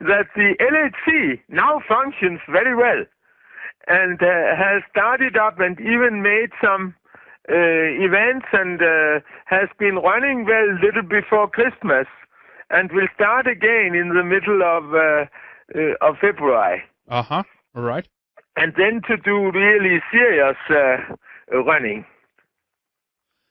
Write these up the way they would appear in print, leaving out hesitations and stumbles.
that the LHC now functions very well and has started up and even made some events and has been running well little before Christmas and will start again in the middle of February. All right. And then to do really serious running.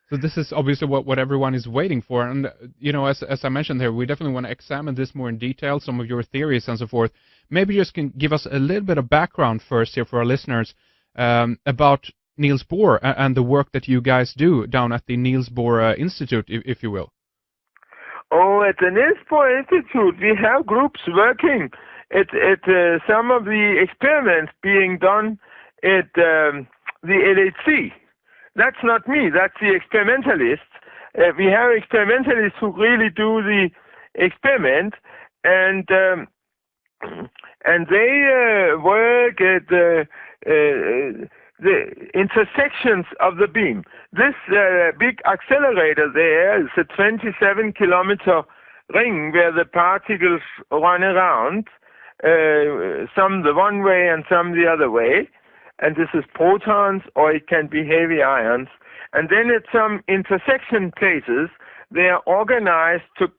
So this is obviously what everyone is waiting for, and as I mentioned here, we definitely want to examine this more in detail, some of your theories and so forth. Maybe you just can give us a little bit of background first here for our listeners about Niels Bohr and the work that you guys do down at the Niels Bohr Institute, if you will. Oh, at the Niels Bohr Institute, we have groups working at some of the experiments being done at the LHC. That's not me, that's the experimentalists. We have experimentalists who really do the experiment, and they work at the intersections of the beam. This big accelerator there is a 27-kilometer ring where the particles run around, some the one way and some the other way. And this is protons, or it can be heavy ions. And then at some intersection places, they are organized to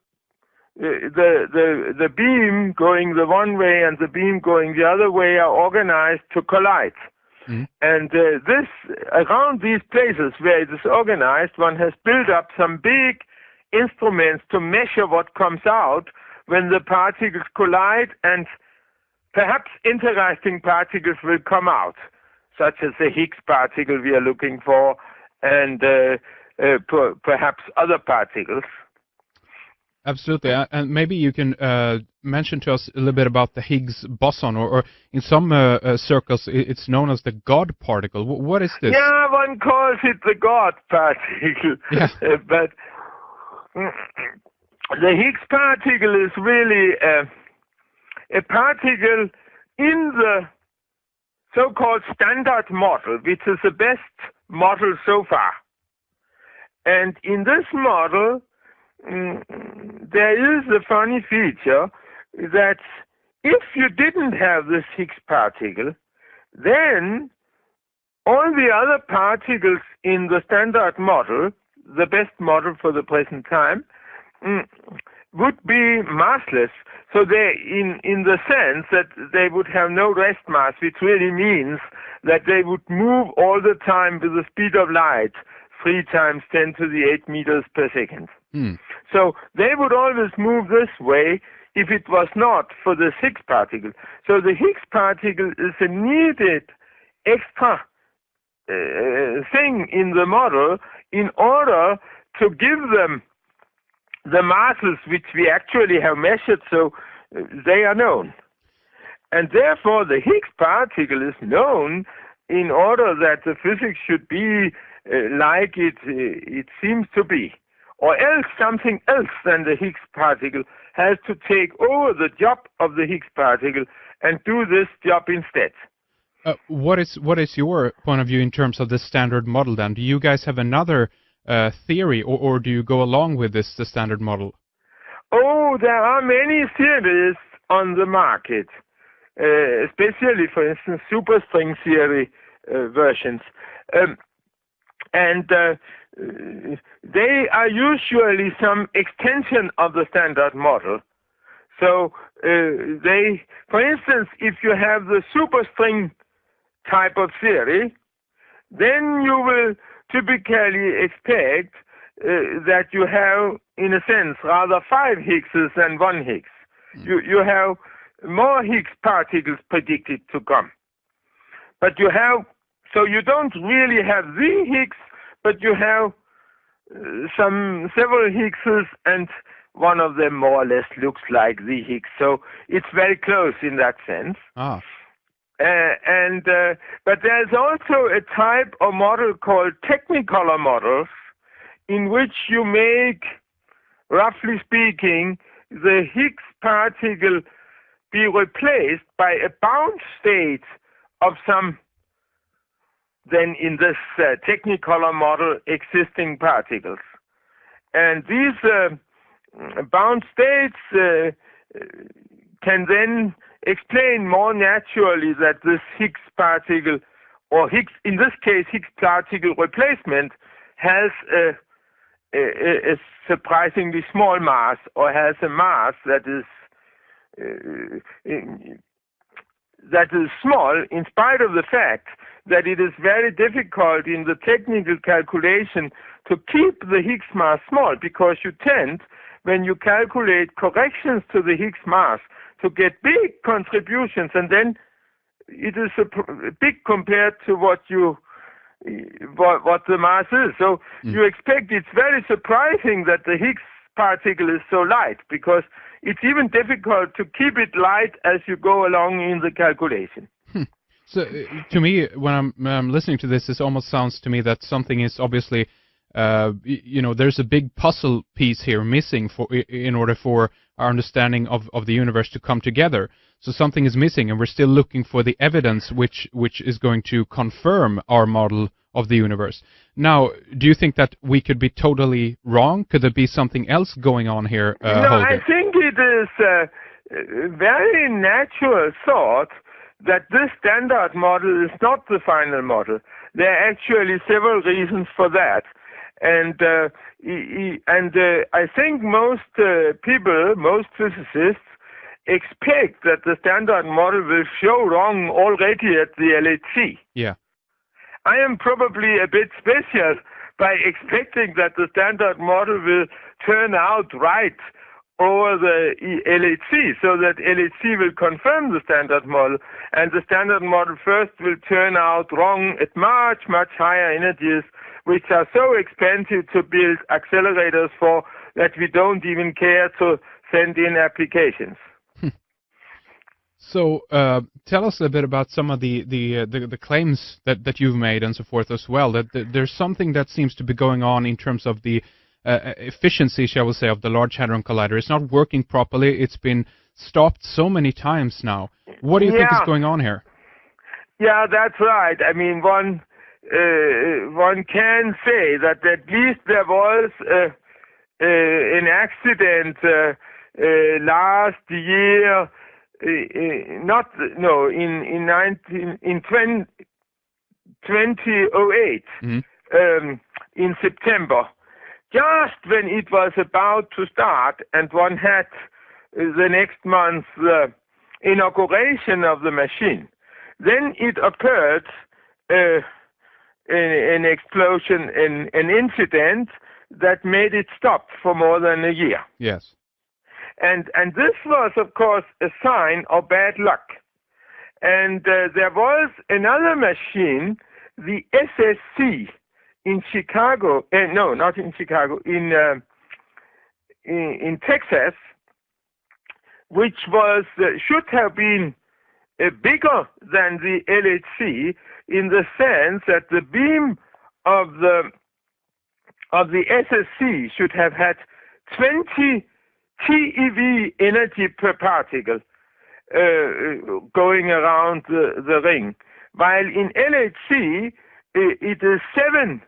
the beam going the one way and the beam going the other way are organized to collide. Mm. And this around these places where it is organized, one has built up some big instruments to measure what comes out when the particles collide, and perhaps interesting particles will come out, such as the Higgs particle we are looking for, and perhaps other particles. Absolutely, and maybe you can mention to us a little bit about the Higgs boson, or in some circles it's known as the God particle. What is this? Yeah, one calls it the God particle, yeah. But the Higgs particle is really a particle in the so-called standard model, which is the best model so far. And in this model, there is a funny feature that if you didn't have this Higgs particle, then all the other particles in the standard model, the best model for the present time, would be massless. So they, in the sense that they would have no rest mass, which really means that they would move all the time with the speed of light, 3 times 10 to the 8 meters per second. So they would always move this way if it was not for the Higgs particle. So the Higgs particle is a needed extra thing in the model in order to give them the masses which we actually have measured, so they are known. And therefore the Higgs particle is known in order that the physics should be like it seems to be. Or else something else than the Higgs particle has to take over the job of the Higgs particle and do this job instead. What is your point of view in terms of the standard model then? Do you guys have another theory, or do you go along with the standard model? Oh, there are many theories on the market, especially, for instance, superstring theory versions. They are usually some extension of the standard model. So for instance, if you have the superstring type of theory, then you will typically expect that you have, in a sense, rather 5 Higgses than 1 Higgs. You have more Higgs particles predicted to come. But so you don't really have the Higgs, but you have several Higgses, and one of them more or less looks like the Higgs. So it's very close in that sense. But there's also a type of model called technicolor models, in which you make, roughly speaking, the Higgs particle be replaced by a bound state of some, then in this technicolor model, existing particles. And these bound states can then explain more naturally that this Higgs particle, or Higgs, in this case, Higgs particle replacement, has a surprisingly small mass, or has a mass that is small, in spite of the fact that it is very difficult in the technical calculation to keep the Higgs mass small, because you tend, when you calculate corrections to the Higgs mass, to get big contributions, and then it is big compared to what the mass is. So you expect, it's very surprising that the Higgs particle is so light, because it's even difficult to keep it light as you go along in the calculation. So to me, when I'm listening to this, it almost sounds to me that something is obviously, there's a big puzzle piece here missing in order for our understanding of the universe to come together. So something is missing, and we're still looking for the evidence which is going to confirm our model of the universe. Now, do you think that we could be totally wrong? Could there be something else going on here, No, Holger? I think it is a very natural thought that this standard model is not the final model. There are actually several reasons for that. And I think most people, most physicists, expect that the standard model will show wrong already at the LHC. Yeah. I am probably a bit special by expecting that the standard model will turn out right over the LHC, so that LHC will confirm the standard model, and the standard model first will turn out wrong at much, much higher energies, which are so expensive to build accelerators for that we don't even care to send in applications. So tell us a bit about some of the claims that you've made and so forth as well. That there's something that seems to be going on in terms of the efficiency, shall we say, of the Large Hadron Collider. It's not working properly. It's been stopped so many times now. What do you think is going on here? Yeah, that's right. I mean, one can say that at least there was an accident last year. In 2008, in September, just when it was about to start, and one had the next month the inauguration of the machine. Then it occurred an explosion, an incident that made it stop for more than a year. Yes. And this was, of course, a sign of bad luck. And there was another machine, the SSC, in Chicago. No, not in Chicago. In Texas, which was should have been bigger than the LHC, in the sense that the beam of the SSC should have had 20 TeV energy per particle going around the ring, while in LHC it is 7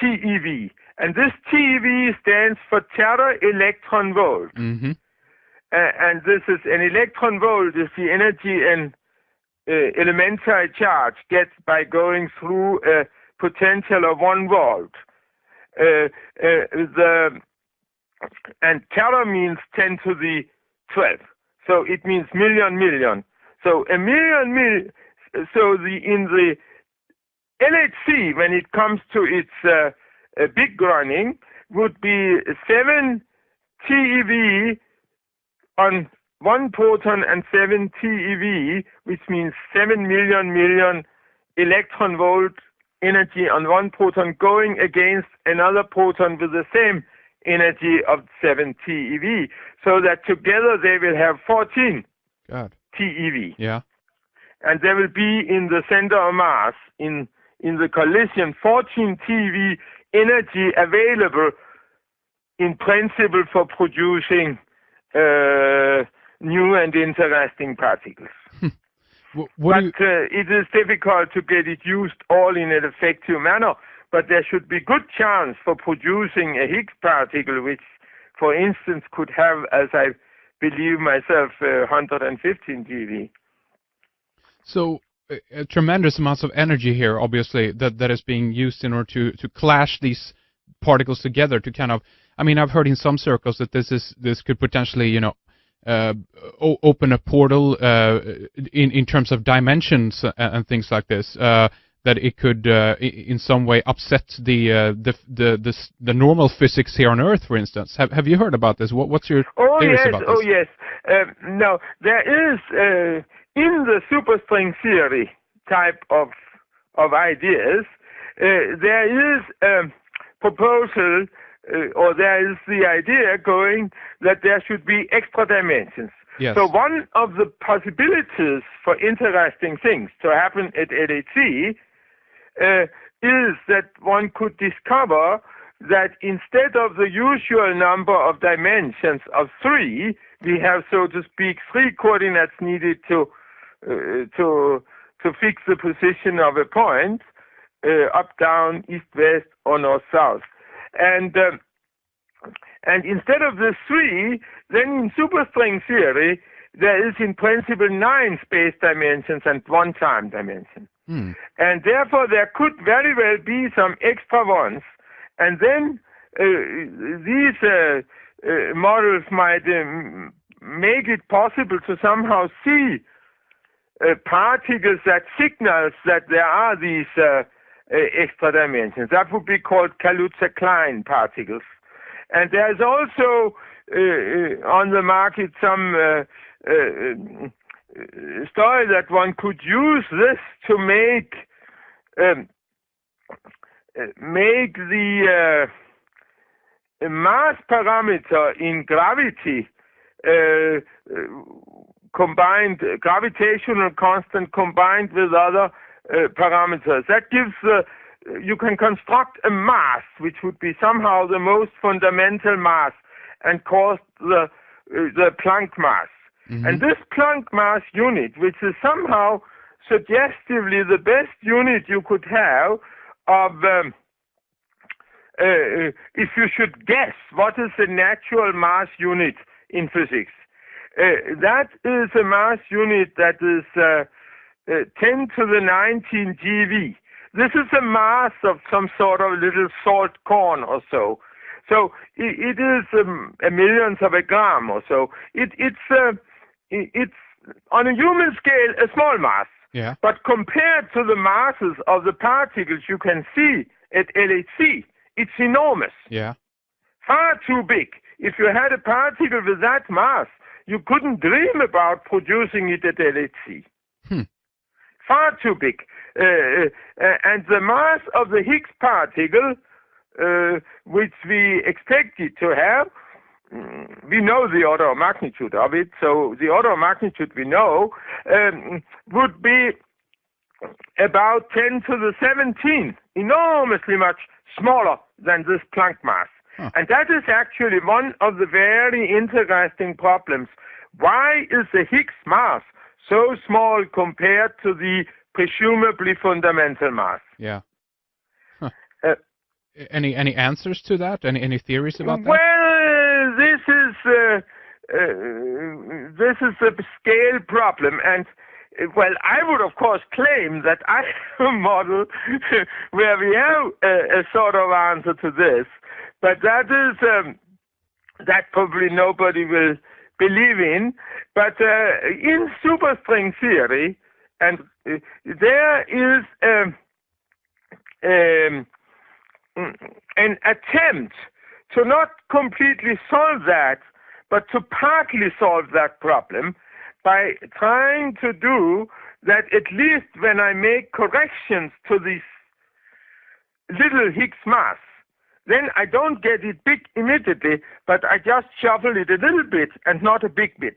TeV, and this TeV stands for tera electron volt. And this is an electron volt is the energy an elementary charge gets by going through a potential of 1 volt. And tera means 10 to the 12, so it means million. So a million. So in the LHC, when it comes to its big running, would be 7 TeV on 1 proton and 7 TeV, which means 7 million electron volt energy on 1 proton going against another proton with the same energy of 7 TeV, so that together they will have 14 TeV. Yeah. And there will be in the center of mass, in the collision, 14 TeV energy available in principle for producing new and interesting particles. It is difficult to get it used all in an effective manner, but there should be good chance for producing a Higgs particle, which, for instance, could have, as I believe myself, 115 GeV. So a tremendous amounts of energy here, obviously, that is being used in order to clash these particles together to kind of. I mean, I've heard in some circles that this could potentially, open a portal in terms of dimensions and things like this. That it could in some way upset the normal physics here on Earth, for instance. Have you heard about this? What's your theories about this? Oh yes. No, there is in the superstring theory type of ideas. There is a proposal, or there is the idea going that there should be extra dimensions. Yes. So one of the possibilities for interesting things to happen at LHC is that one could discover that instead of the usual number of dimensions of 3, we have, so to speak, 3 coordinates needed to fix the position of a point, up, down, east, west, or north, south. And instead of the 3, then in superstring theory, there is in principle 9 space dimensions and 1 time dimension. And therefore, there could very well be some extra ones. And then these models might make it possible to somehow see particles that signals that there are these extra dimensions. That would be called Kaluza-Klein particles. And there's also on the market some story that one could use this to make the mass parameter in gravity combined, gravitational constant combined with other parameters. That gives you can construct a mass which would be somehow the most fundamental mass and cause the Planck mass. And this Planck mass unit, which is somehow suggestively the best unit you could have of, if you should guess what is the natural mass unit in physics, that is a mass unit that is 10 to the 19 GeV. This is a mass of some sort of little salt corn or so. So it is a millionth of a gram or so. It's on a human scale a small mass. Yeah. But compared to the masses of the particles you can see at LHC, it's enormous. Yeah. Far too big. If you had a particle with that mass, you couldn't dream about producing it at LHC. Far too big. And the mass of the Higgs particle, which we expect it to have, we know the order of magnitude of it, so the order of magnitude we know would be about 10 to the 17, enormously much smaller than this Planck mass. And that is actually one of the very interesting problems. Why is the Higgs mass so small compared to the presumably fundamental mass? Yeah. Any answers to that? Any theories about that? Well, this is a scale problem, and well, I would of course claim that I have a model where we have a sort of answer to this, but that is that probably nobody will believe in. But in superstring theory, and there is an attempt to not completely solve that, but to partly solve that problem by trying to do that at least when I make corrections to this little Higgs mass, then I don't get it big immediately, but I just shuffle it a little bit and not a big bit.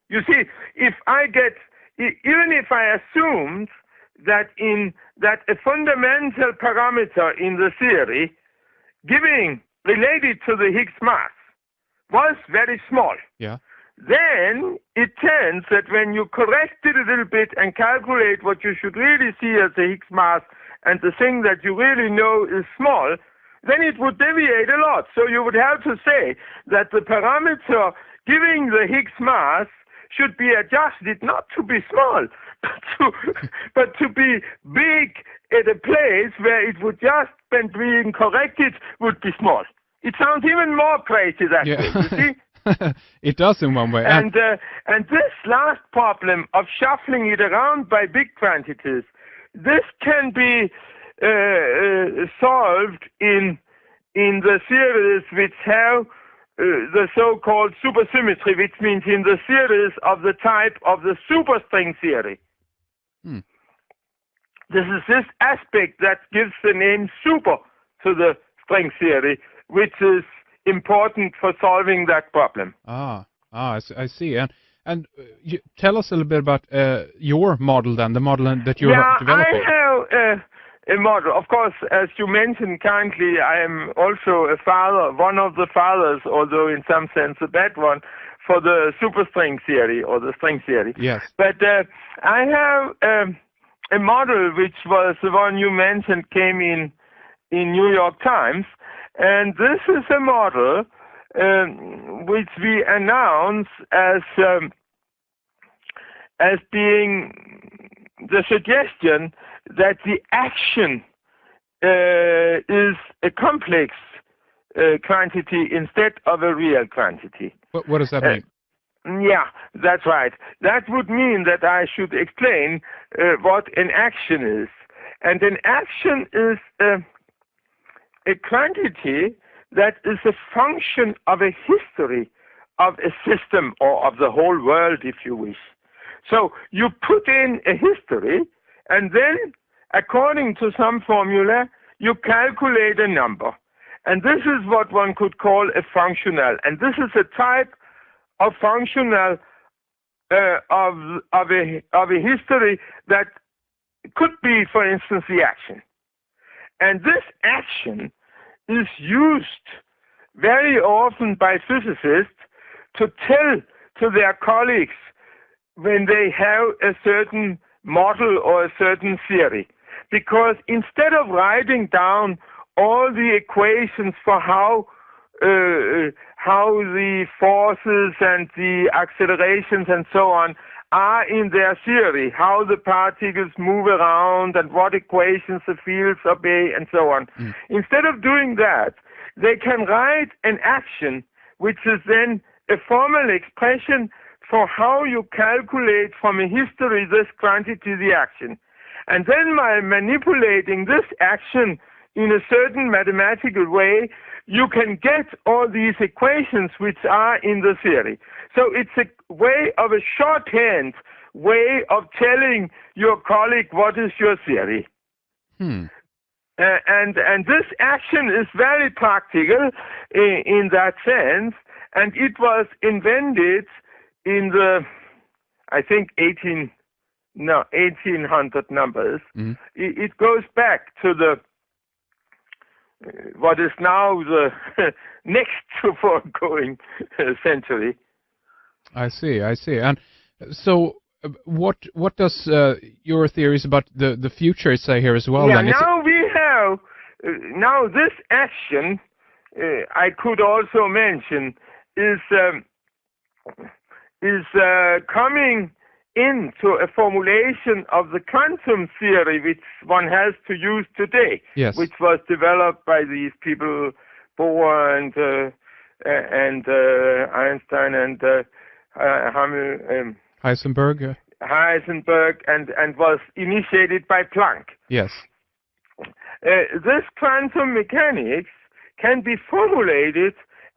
You see, if I get, even if I assumed that a fundamental parameter in the theory related to the Higgs mass was very small, then it turns that when you correct it a little bit and calculate what you should really see as the Higgs mass and the thing that you really know is small, then it would deviate a lot. So you would have to say that the parameter giving the Higgs mass should be adjusted not to be small, but to be big at a place where it would just, when being corrected, would be small. It sounds even more crazy that way, you see? It does in one way. And this last problem of shuffling it around by big quantities, this can be solved in the series which have the so-called supersymmetry, which means in the series of the type of the superstring theory. This is this aspect that gives the name super to the string theory, which is important for solving that problem. I see. And you tell us a little bit about your model then, the model that you're developing. I have a model. Of course, as you mentioned kindly, I am also a father, one of the fathers, although in some sense a bad one, for the superstring theory or the string theory. Yes. But I have a model which was the one you mentioned, came in New York Times, and this is a model which we announce as being the suggestion that the action is a complex quantity instead of a real quantity. What does that mean? Yeah, that's right. That would mean that I should explain what an action is. And an action is a quantity that is a function of a history of a system or of the whole world, if you wish. So you put in a history, and then, according to some formula, you calculate a number. And this is what one could call a functional. And this is a type of functional of a history that could be, for instance, the action. And this action is used very often by physicists to tell to their colleagues when they have a certain model or a certain theory. Because instead of writing down all the equations for how the forces and the accelerations and so on are in their theory, how the particles move around and what equations the fields obey and so on. Instead of doing that, they can write an action which is then a formal expression for how you calculate from a history this quantity, the action. And then by manipulating this action in a certain mathematical way, you can get all these equations which are in the theory. So it's a way of a shorthand way of telling your colleague what is your theory. And this action is very practical in that sense, and it was invented in the, I think, 1800 numbers. It goes back to the what is now the next to foregoing century. I see. And so what does your theories about the future say here as well? Yeah, then? Now we have, now this action, I could also mention, is coming into a formulation of the quantum theory which one has to use today, which was developed by these people, Bohr and Einstein and Heisenberg. Heisenberg and was initiated by Planck. Yes. This quantum mechanics can be formulated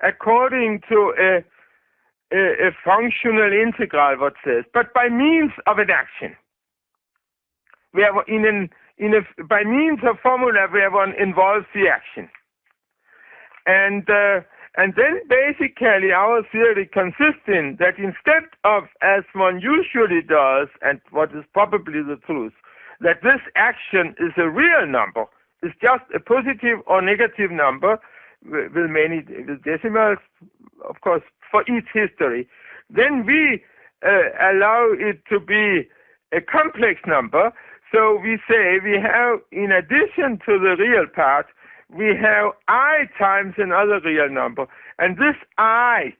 according to a functional integral, what says, but by means of an action. Where by means of formula where one involves the action. And then basically our theory consists in that instead of, as one usually does, and what is probably the truth, that this action is a real number, is just a positive or negative number with many decimals, of course, for each history, then we allow it to be a complex number. So we say we have, in addition to the real part, we have I times another real number. And this I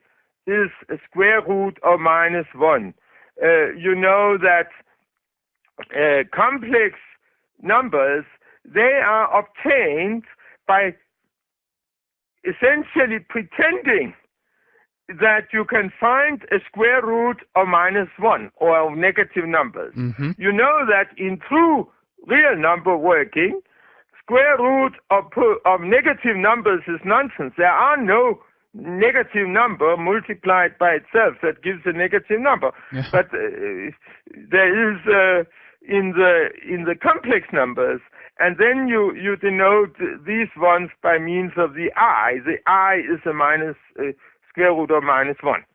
is a square root of minus 1. You know that complex numbers, they are obtained by essentially pretending that you can find a square root of minus 1 or of negative numbers. Mm-hmm. You know that in true real number working, square root of negative numbers is nonsense. There are no negative number multiplied by itself that gives a negative number. Yeah. But there is in the complex numbers, and then you denote these ones by means of the I. The I is a minus square root of minus 1.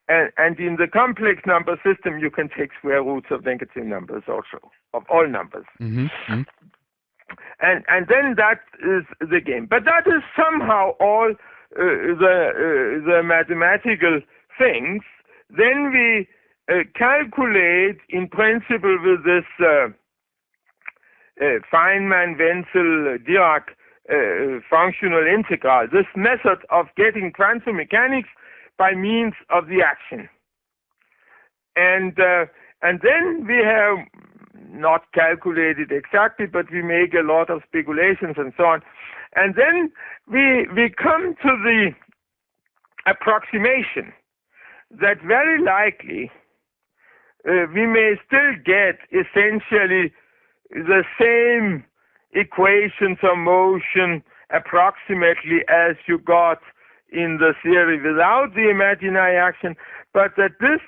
And in the complex number system, you can take square roots of negative numbers also, of all numbers. Mm-hmm. Mm-hmm. And then that is the game. But that is somehow all the mathematical things. Then we calculate in principle with this Feynman-Wenzel-Dirac functional integral, this method of getting quantum mechanics by means of the action. And then we have not calculated exactly, but we make a lot of speculations and so on. And then we come to the approximation that very likely we may still get essentially the same equations of motion approximately as you got in the theory without the imaginary action, but that this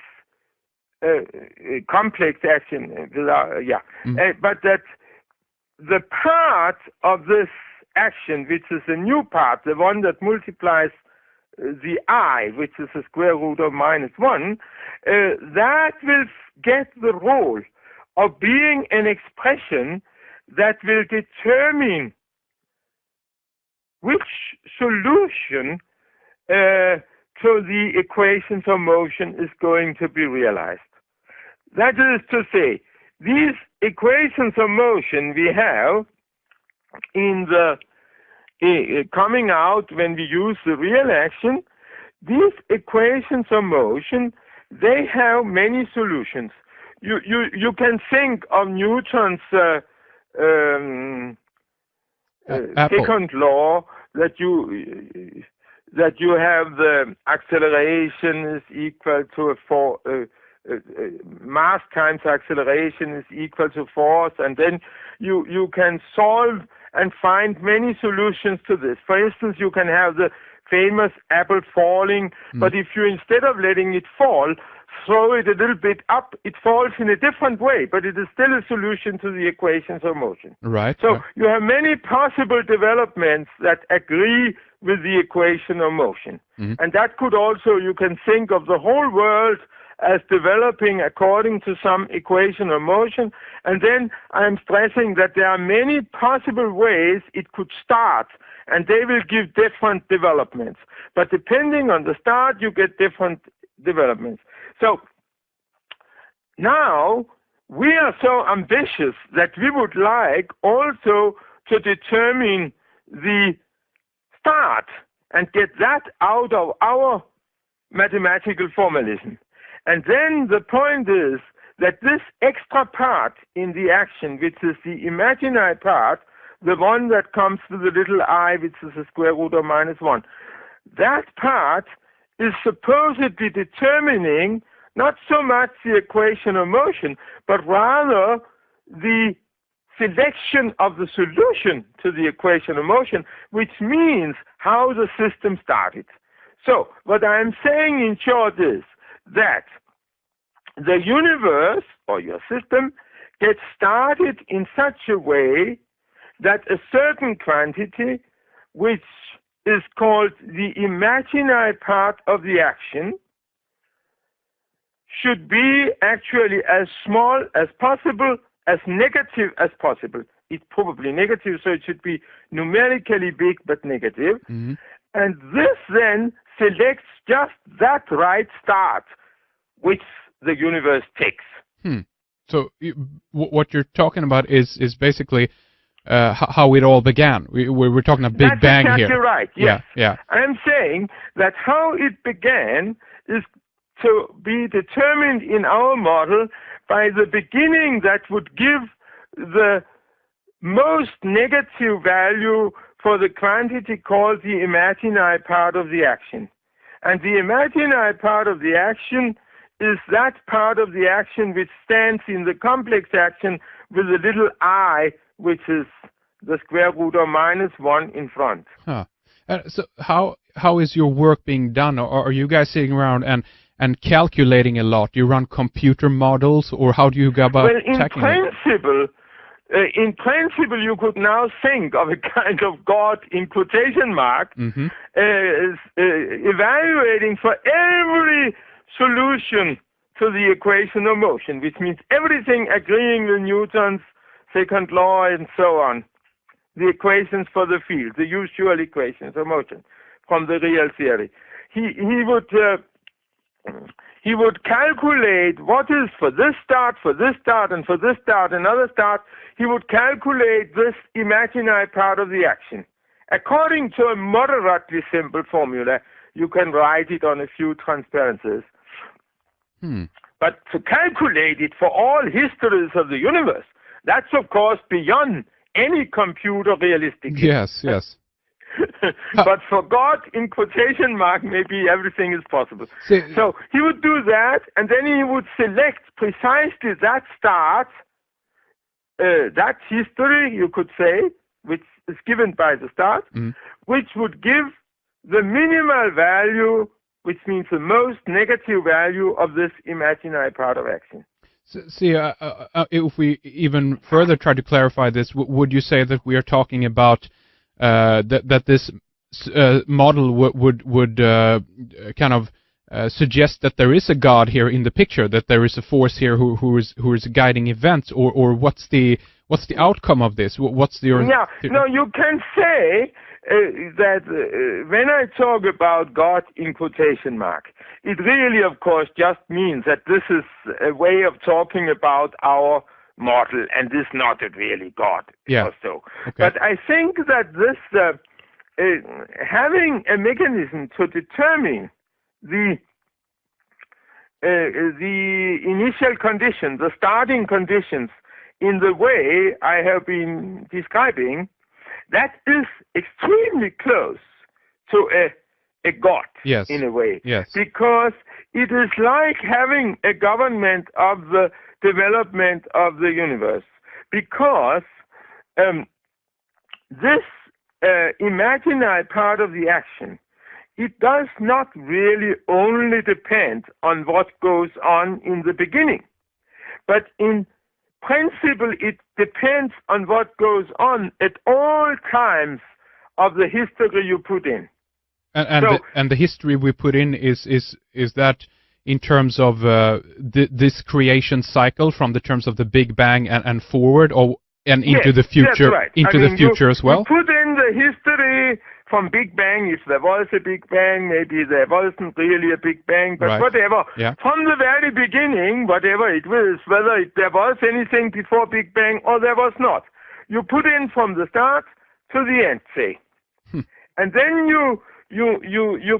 complex action but that the part of this action, which is a new part, the one that multiplies the I, which is the square root of minus 1, that will get the role of being an expression that will determine which solution to the equations of motion is going to be realized. That is to say, these equations of motion we have in the coming out when we use the real action, these equations of motion, they have many solutions. You can think of Newton's second law that you have the acceleration is equal to mass times acceleration is equal to force, and then you can solve and find many solutions to this. For instance, you can have the famous apple falling, but if you, instead of letting it fall, throw it a little bit up, it falls in a different way, but it is still a solution to the equations of motion. Right. So you have many possible developments that agree with the equation of motion. And that could also, you can think of the whole world as developing according to some equation of motion. And then I'm stressing that there are many possible ways it could start, and they will give different developments. But depending on the start, you get different developments. So now we are so ambitious that we would like also to determine the start and get that out of our mathematical formalism. And then the point is that this extra part in the action, which is the imaginary part, the one that comes with the little I, which is the square root of minus 1, that part is supposedly determining not so much the equation of motion, but rather the selection of the solution to the equation of motion, which means how the system started. So what I am saying in short is that the universe, or your system, gets started in such a way that a certain quantity, which is called the imaginary part of the action, should be actually as small as possible, as negative as possible. It's probably negative, so it should be numerically big but negative. And this then selects just that right start, which the universe takes. So what you're talking about is basically how it all began. We're talking a big bang here. That's exactly right. Yes. Yeah. I'm saying that how it began is to be determined in our model by the beginning that would give the most negative value for the quantity called the imaginary part of the action. And the imaginary part of the action is that part of the action which stands in the complex action with a little I, which is the square root of -1 in front. Huh. So how is your work being done? Or are you guys sitting around and calculating a lot? Do you run computer models, or how do you go about tackling it? In principle, you could now think of a kind of God in quotation mark, evaluating for every solution to the equation of motion, which means everything agreeing with Newton's second law and so on, the equations for the field, the usual equations of motion from the real theory. He would calculate what is for this start, and for this start, another start. He would calculate this imaginary part of the action. According to a moderately simple formula, you can write it on a few transparencies. But to calculate it for all histories of the universe, that's of course beyond any computer realistic. Yes. But for God, in quotation mark, maybe everything is possible. So he would do that, and then he would select precisely that start, that history, you could say, which is given by the start, which would give the minimal value, which means the most negative value of this imaginary part of action. See, if we even further try to clarify this, would you say that we are talking about that this model would kind of suggest that there is a God here in the picture, that there is a force here who is guiding events, or what's the outcome of this? What's your you can say that when I talk about God in quotation mark, it really, of course, just means that this is a way of talking about our model, and this is not really God or so. Okay. But I think that this having a mechanism to determine the initial conditions, the starting conditions, in the way I have been describing, that is extremely close to a God, in a way. Yes. Because it is like having a government of the development of the universe. Because this imaginary part of the action, it does not really only depend on what goes on in the beginning, but in principle it depends on what goes on at all times of the history you put in. And the history we put in is that in terms of this creation cycle, from the terms of the Big Bang and forward, and into the future, right. the future as well. You put in the history from Big Bang, if there was a Big Bang, maybe there wasn't really a Big Bang, but whatever. Yeah. From the very beginning, whatever it was, whether there was anything before Big Bang or there was not, you put in from the start to the end, say. And then you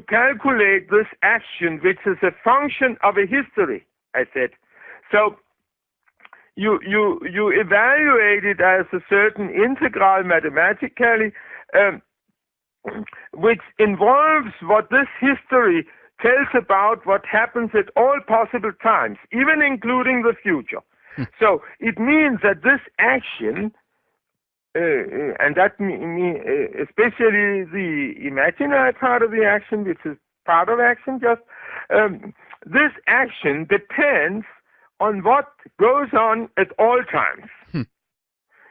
calculate this action, which is a function of a history, I said. So you evaluate it as a certain integral mathematically, which involves what this history tells about what happens at all possible times, even including the future. So it means that this action, and that especially the imaginary part of the action, which is part of action, this action depends on what goes on at all times.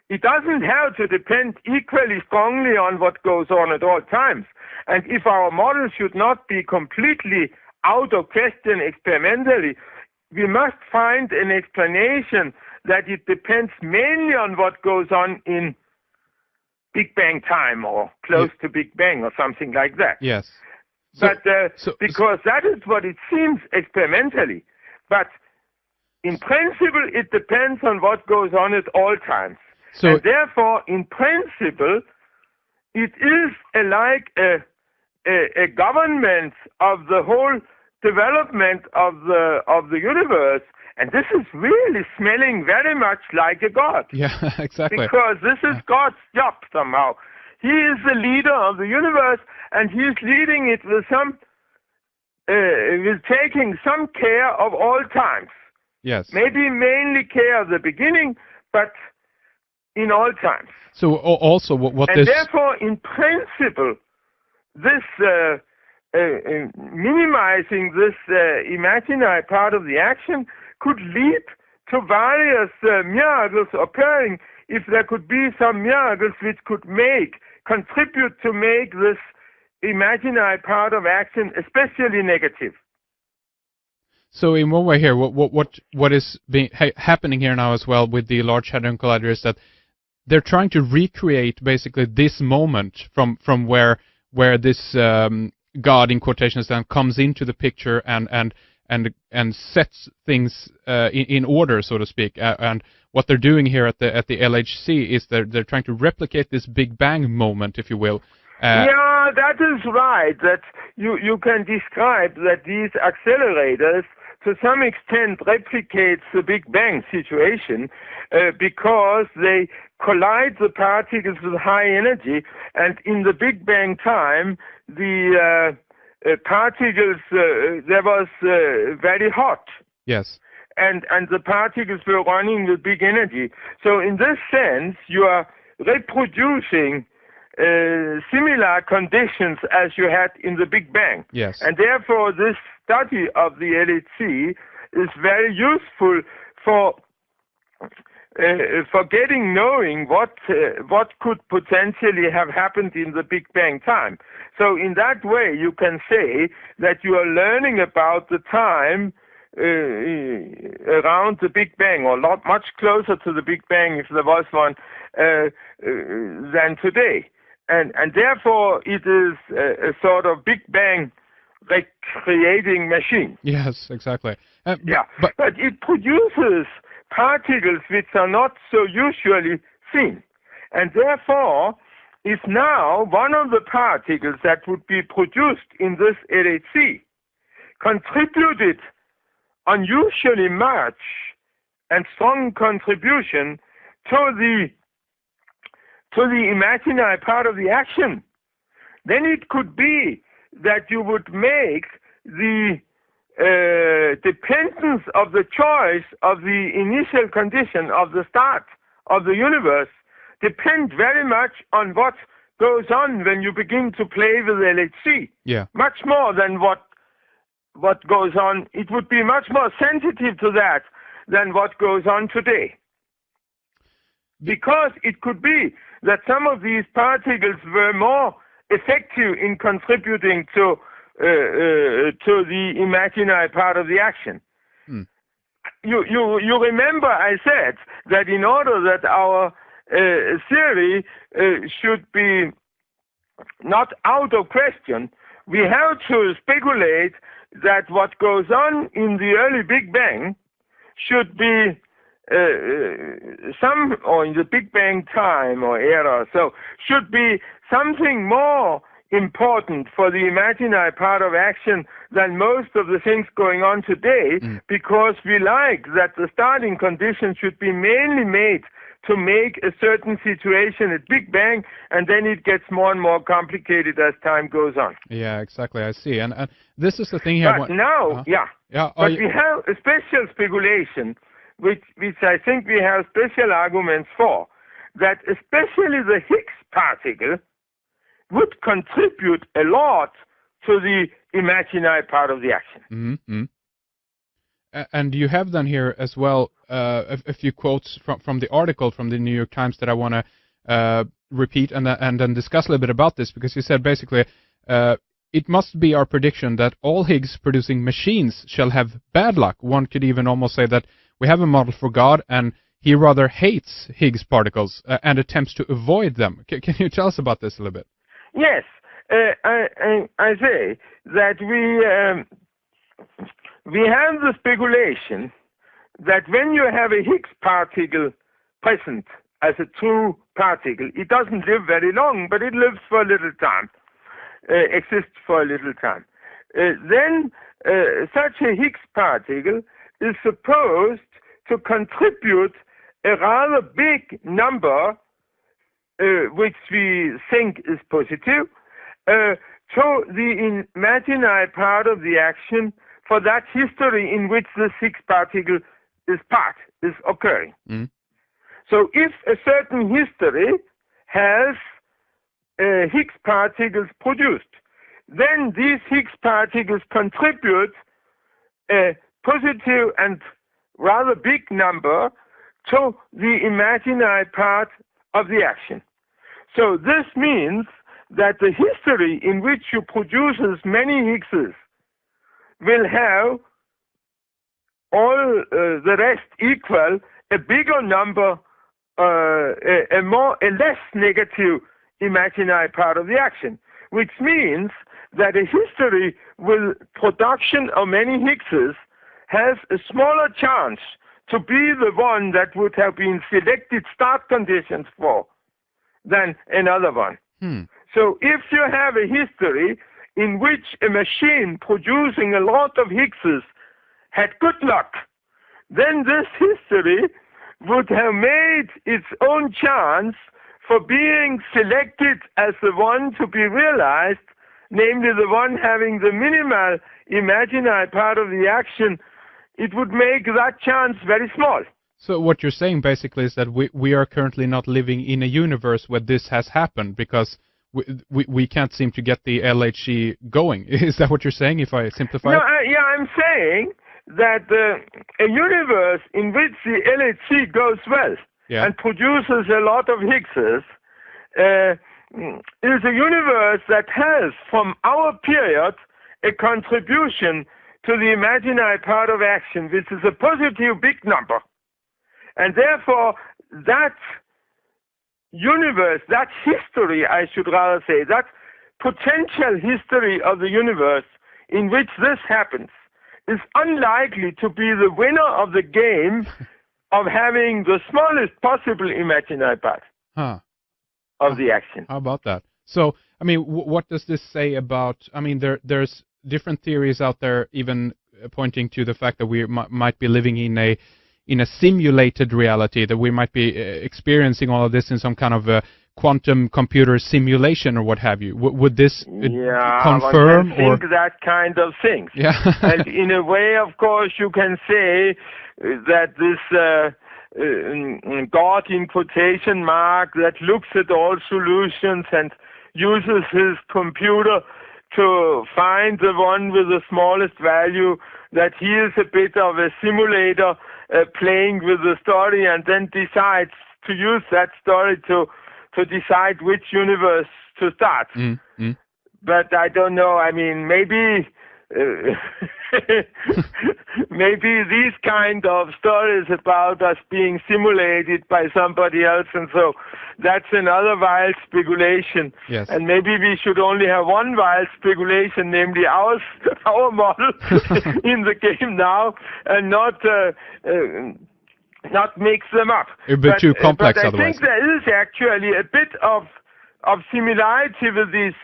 It doesn't have to depend equally strongly on what goes on at all times. And if our model should not be completely out of question experimentally, we must find an explanation that it depends mainly on what goes on in Big Bang time or close to Big Bang or something like that. Yes. Because that is what it seems experimentally. But in principle, it depends on what goes on at all times. And therefore, in principle, it is like a government of the whole development of the universe. And this is really smelling very much like a god. Yeah, exactly. Because this is God's job somehow. He is the leader of the universe, and he is leading it with taking some care of all times. Yes. Maybe mainly care of the beginning, but in all times. So also what and this... therefore, in principle, this minimizing this imaginary part of the action could lead to various miracles occurring if there could be some miracles which could contribute to make this imaginary part of action especially negative. So in one way here, what is happening here now as well with the Large Hadron Collider is that they're trying to recreate basically this moment from where this God in quotations then comes into the picture and sets things in order, so to speak. And what they're doing here at the LHC is they're trying to replicate this Big Bang moment, if you will. Yeah, that is right. That you can describe that these accelerators to some extent replicates the Big Bang situation because they collide the particles with high energy, and in the Big Bang time, the particles there was very hot. Yes. And the particles were running with big energy. So in this sense, you are reproducing similar conditions as you had in the Big Bang. Yes. And therefore, this study of the LHC is very useful for knowing what could potentially have happened in the Big Bang time. So in that way, you can say that you are learning about the time around the Big Bang, or much closer to the Big Bang, if there was one, than today. And therefore, it is a sort of Big Bang recreating machine. Yes, exactly. But it produces particles which are not so usually seen. And therefore, is now one of the particles that would be produced in this LHC contributed unusually much and strong contribution to the imaginary part of the action. Then it could be that you would make the dependence of the choice of the initial condition of the start of the universe depend very much on what goes on when you begin to play with LHC. Yeah. Much more than what goes on. It would be much more sensitive to that than what goes on today. Because it could be that some of these particles were more effective in contributing to the imaginary part of the action. You remember I said that in order that our theory should be not out of question, we have to speculate that what goes on in the early Big Bang should be or in the Big Bang time or era, so should be something more important for the imaginary part of action than most of the things going on today, because we like that the starting conditions should be mainly made to make a certain situation at Big Bang, and then it gets more and more complicated as time goes on. Yeah, exactly. I see. And this is the thing here. But now, we have a special speculation, which I think we have special arguments for, that especially the Higgs particle would contribute a lot to the imaginary part of the action. Mm-hmm. And you have then here as well a few quotes from the article from the New York Times that I want to repeat and then discuss a little bit about this, because you said basically it must be our prediction that all Higgs producing machines shall have bad luck. One could even almost say that we have a model for God, and he rather hates Higgs particles and attempts to avoid them. Can you tell us about this a little bit? Yes, I say that we have the speculation that when you have a Higgs particle present as a true particle, it doesn't live very long, but it lives for a little time, exists for a little time. Then such a Higgs particle is supposed to contribute a rather big number, which we think is positive, to the imaginary part of the action for that history in which this Higgs particle is occurring. Mm. So if a certain history has Higgs particles produced, then these Higgs particles contribute a positive and rather big number to the imaginary part of the action. So this means that the history in which you produce many Higgses will have all the rest equal a bigger number, a less negative imaginary part of the action, which means that a history with production of many Higgses has a smaller chance to be the one that would have been selected start conditions for than another one. So if you have a history in which a machine producing a lot of Higgses had good luck, then this history would have made its own chance for being selected as the one to be realized, namely the one having the minimal imaginary part of the action. It would make that chance very small. So what you're saying basically is that we are currently not living in a universe where this has happened because we can't seem to get the LHC going. Is that what you're saying, if I simplify it? Yeah, I'm saying that a universe in which the LHC goes well and produces a lot of Higgses is a universe that has, from our period, a contribution to the imaginary part of action, which is a positive big number. And therefore, that universe, that history, I should rather say, that potential history of the universe in which this happens is unlikely to be the winner of the game of having the smallest possible imaginary part of the action. How about that? So, I mean, what does this say about, I mean, there's different theories out there even pointing to the fact that we might be living in a simulated reality, that we might be experiencing all of this in some kind of a quantum computer simulation or what have you. Would this confirm or think that kind of things? Yeah. And in a way, of course, you can say that this God in quotation mark that looks at all solutions and uses his computer to find the one with the smallest value, that he is a bit of a simulator playing with the story, and then decides to use that story to decide which universe to start. But I don't know. I mean, maybe maybe these kind of stories about us being simulated by somebody else, and so that's another wild speculation. Yes. And maybe we should only have one wild speculation, namely our model in the game now, and not mix them up. A bit too complex but I otherwise. think there is actually a bit of similarity with this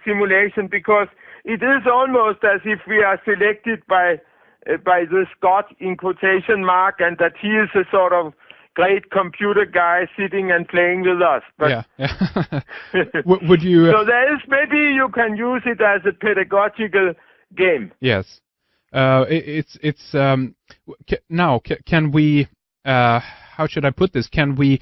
simulation, because it is almost as if we are selected by this God in quotation mark, and that he is a sort of great computer guy sitting and playing with us. But would you? So there is, maybe you can use it as a pedagogical game. Yes. Now can we? How should I put this? Can we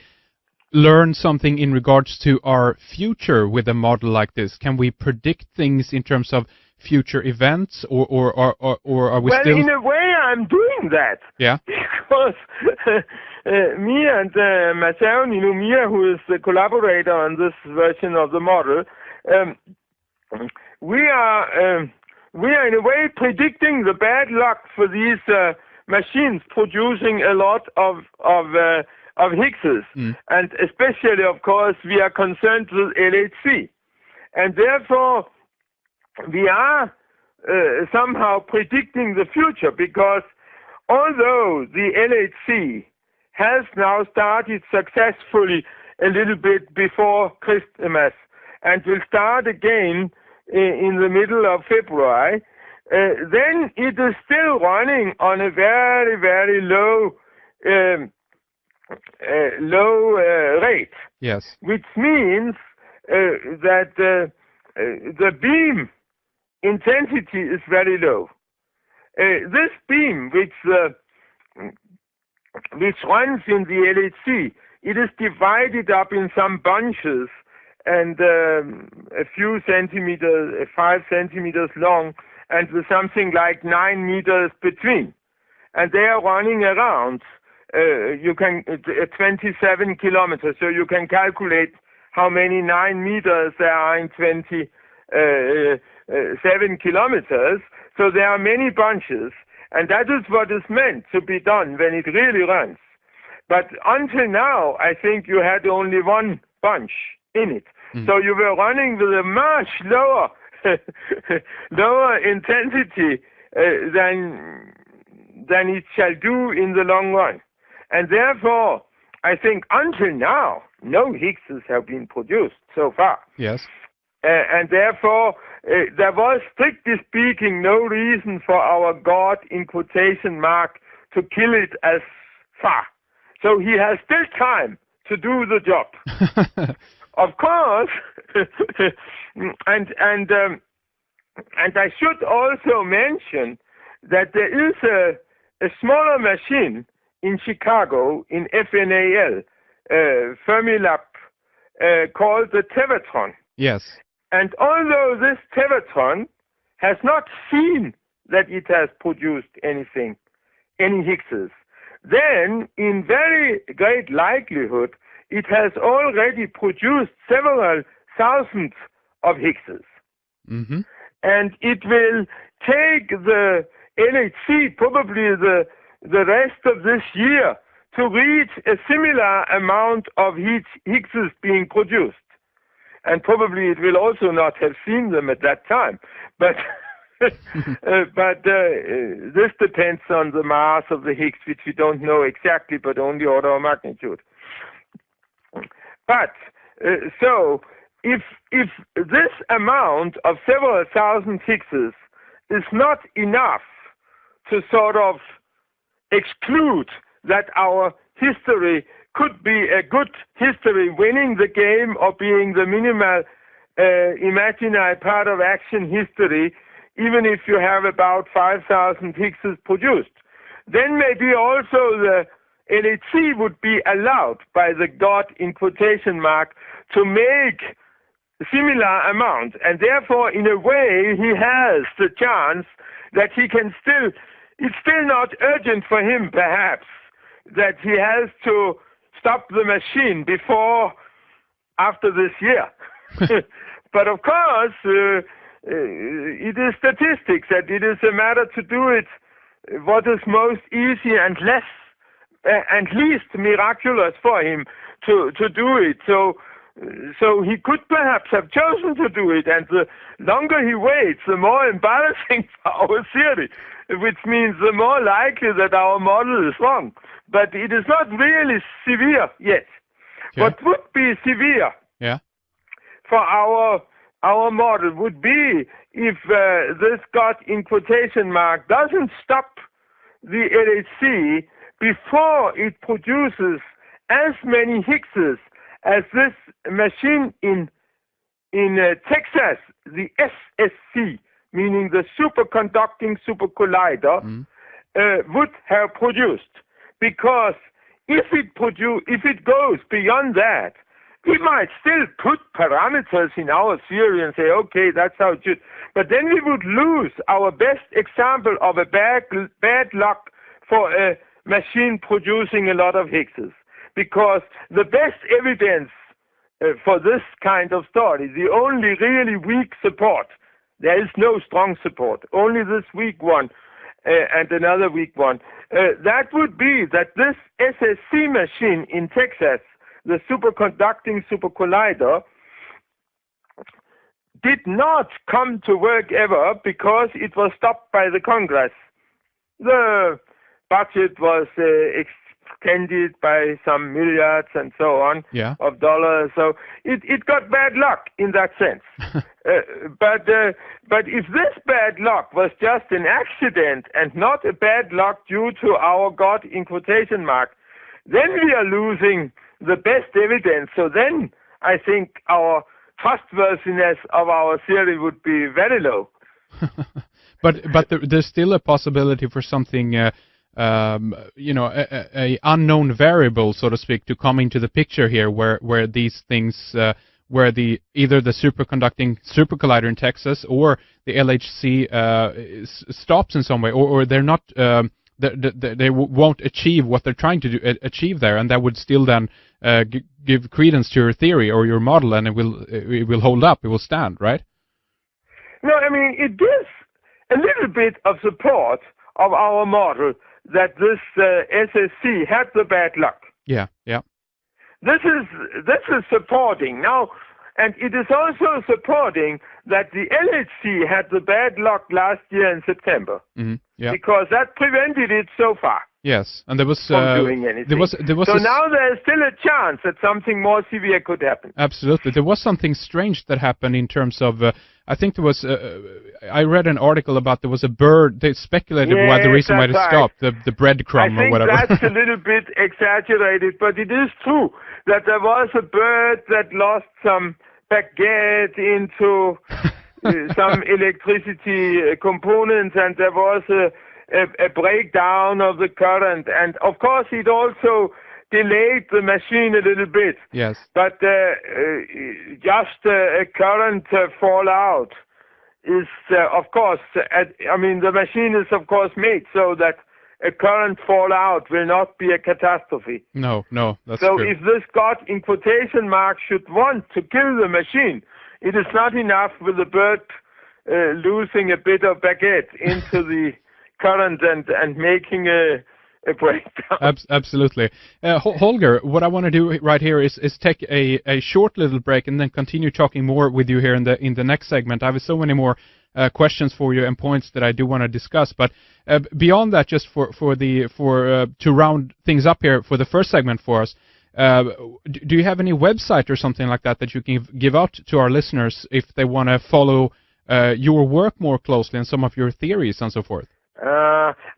learn something in regards to our future with a model like this? Can we predict things in terms of future events, or are we still? Well, in a way, I'm doing that. Yeah. Because me and Marcel Mia, who is the collaborator on this version of the model, we are in a way predicting the bad luck for these machines producing a lot of Higgses, and especially, of course, we are concerned with LHC, and therefore we are somehow predicting the future, because although the LHC has now started successfully a little bit before Christmas and will start again in the middle of February, then it is still running on a very, very low rate. Yes. Which means that the beam intensity is very low. This beam, which runs in the LHC, it is divided up in some bunches and a few centimeters, 5 centimeters long, and with something like 9 meters between. And they are running around 27 kilometers. So you can calculate how many 9 meters there are in 27 kilometers. So there are many bunches. And that is what is meant to be done when it really runs. But until now, I think you had only one bunch in it. So you were running with a much lower lower intensity than it shall do in the long run. And therefore, I think until now, no Higgses have been produced so far. Yes. And therefore, there was, strictly speaking, no reason for our God, in quotation mark, to kill it as far. So he has still time to do the job. Of course, and I should also mention that there is a smaller machine in Chicago, in FNAL, Fermilab, called the Tevatron. Yes. And although this Tevatron has not seen that it has produced any Higgses, then in very great likelihood it has already produced several thousands of Higgses. Mm-hmm. And it will take the LHC probably the rest of this year to reach a similar amount of Higgses being produced. And probably it will also not have seen them at that time. But this depends on the mass of the Higgs, which we don't know exactly, but only order of magnitude. But so if this amount of several thousand Higgses is not enough to sort of exclude that our history could be a good history, winning the game or being the minimal imaginary part of action history, even if you have about 5,000 Higgses produced, then maybe also the LHC would be allowed by the God, in quotation mark, to make similar amount. And therefore, in a way, he has the chance that he can still, it's still not urgent for him, perhaps, that he has to stop the machine after this year. But of course, it is statistics that it is a matter to do it what is most easy and least miraculous for him to do it. So he could perhaps have chosen to do it, and the longer he waits, the more embarrassing for our theory, which means the more likely that our model is wrong. But it is not really severe yet. Okay. What would be severe for our model would be if this God, in quotation mark, doesn't stop the LHC before it produces as many Higgses as this machine in Texas, the SSC, meaning the superconducting supercollider, would have produced. Because if it goes beyond that, we might still put parameters in our theory and say, okay, that's how it should. But then we would lose our best example of a bad luck for a machine producing a lot of Higgses. Because the best evidence for this kind of story, the only really weak support, there is no strong support, only this weak one and another weak one, that would be that this SSC machine in Texas, the superconducting supercollider, did not come to work ever because it was stopped by the Congress. The budget was candied by some milliards and so on of dollars. So it got bad luck in that sense. But if this bad luck was just an accident and not a bad luck due to our God in quotation mark, then we are losing the best evidence. So then I think our trustworthiness of our theory would be very low. But there's still a possibility for something, a unknown variable, so to speak, to come into the picture here, where these things, where either the superconducting super collider in Texas or the LHC stops in some way, or they're not, they won't achieve what they're trying to achieve there, and that would still then give credence to your theory or your model, and it will hold up, it will stand, right? No, I mean, it gives a little bit of support of our model that this SSC had the bad luck. Yeah. This is supporting now, and it is also supporting that the LHC had the bad luck last year in September, because that prevented it so far. Yes, and there was from doing anything. So now there is still a chance that something more severe could happen. Absolutely, there was something strange that happened in terms of. I think there was. I read an article about there was a bird. They speculated why the reason why it stopped, the breadcrumb or whatever. I think that's a little bit exaggerated, but it is true that there was a bird that lost some baguette into some electricity components, and there was a breakdown of the current, and of course it also delayed the machine a little bit. Yes. But just a current fallout is, of course, I mean, the machine is, of course, made so that a current fallout will not be a catastrophe. No, that's so true. If this God, in quotation marks, should want to kill the machine, it is not enough with the bird losing a bit of baguette into the current and making a breakdown. Absolutely. Holger, what I want to do right here is take a short little break and then continue talking more with you here in the next segment. I have so many more questions for you and points that I do want to discuss, but beyond that, just to round things up here for the first segment for us, do you have any website or something like that you can give out to our listeners if they want to follow your work more closely and some of your theories and so forth?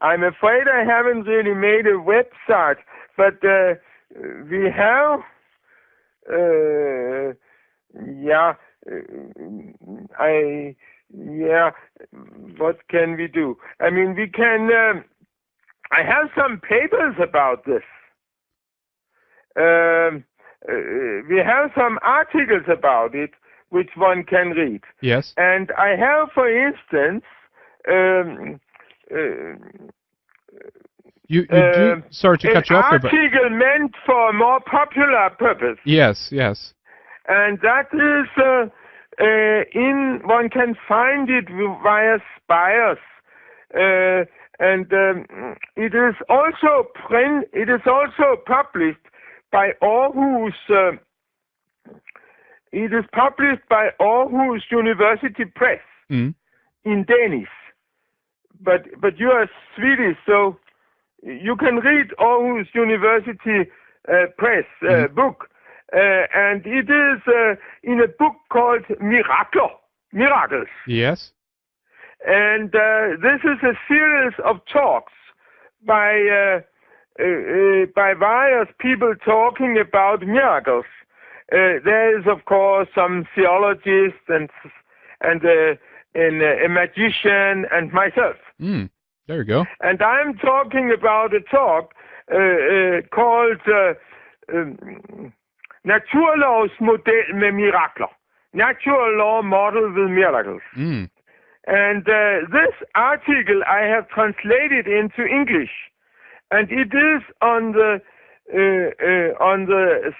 I'm afraid I haven't really made a website, but we have, what can we do? I mean, we can, I have some papers about this. We have some articles about it, which one can read. Yes. And I have, for instance, sorry to cut you off here, but... An article meant for a more popular purpose. Yes. And that is one can find it via Spires, and it is also published by Aarhus. It is published by Aarhus University Press in Danish. But you are Swedish, so you can read Aarhus University Press book, and it is in a book called Miracles. Yes. And this is a series of talks by various people talking about miracles. There is, of course, some theologists and a magician and myself. There you go. And I'm talking about a talk called Naturlovsmodel med mirakler. Natural law model with miracles. And this article I have translated into English, and it is on the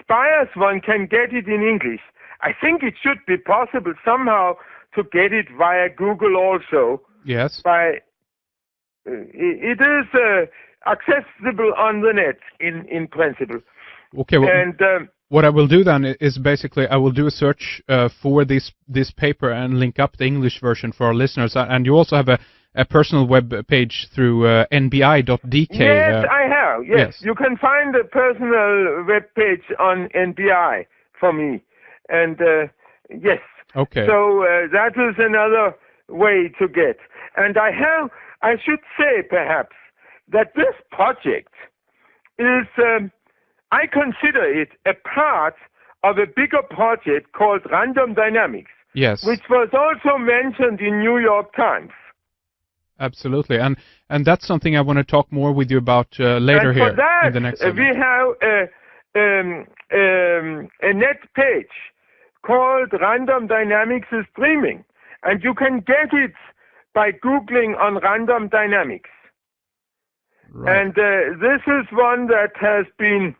Spires. One can get it in English. I think it should be possible somehow to get it via Google also. Yes. It is accessible on the net in principle. Okay. Well, and what I will do then is basically I will do a search for this paper and link up the English version for our listeners. And you also have a personal web page through nbi.dk. Yes, I have. Yes, you can find a personal web page on NBI for me, and yes. Okay. So that is another way to get. And I should say perhaps that this project is, I consider it a part of a bigger project called random dynamics. Yes. Which was also mentioned in New York Times. Absolutely, and that's something I want to talk more with you about later and here for that, in the next segment. We have a net page called Random Dynamics is Dreaming, and you can get it by Googling on random dynamics. Right. And this is one that has been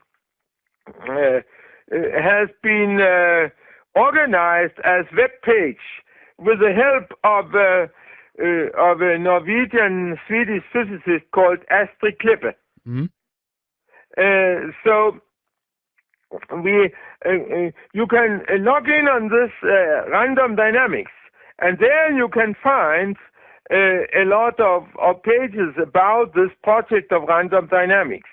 organized as web page with the help of a Norwegian Swedish physicist called Astrid Klippe. Mm-hmm. So you can log in on this random dynamics, and there you can find a lot of pages about this project of random dynamics.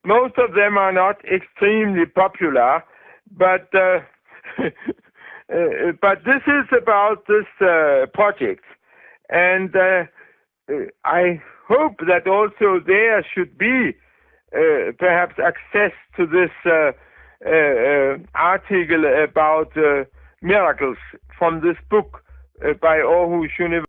Most of them are not extremely popular, but but this is about this project, and I hope that also there should be perhaps access to this article about miracles from this book by Aarhus University.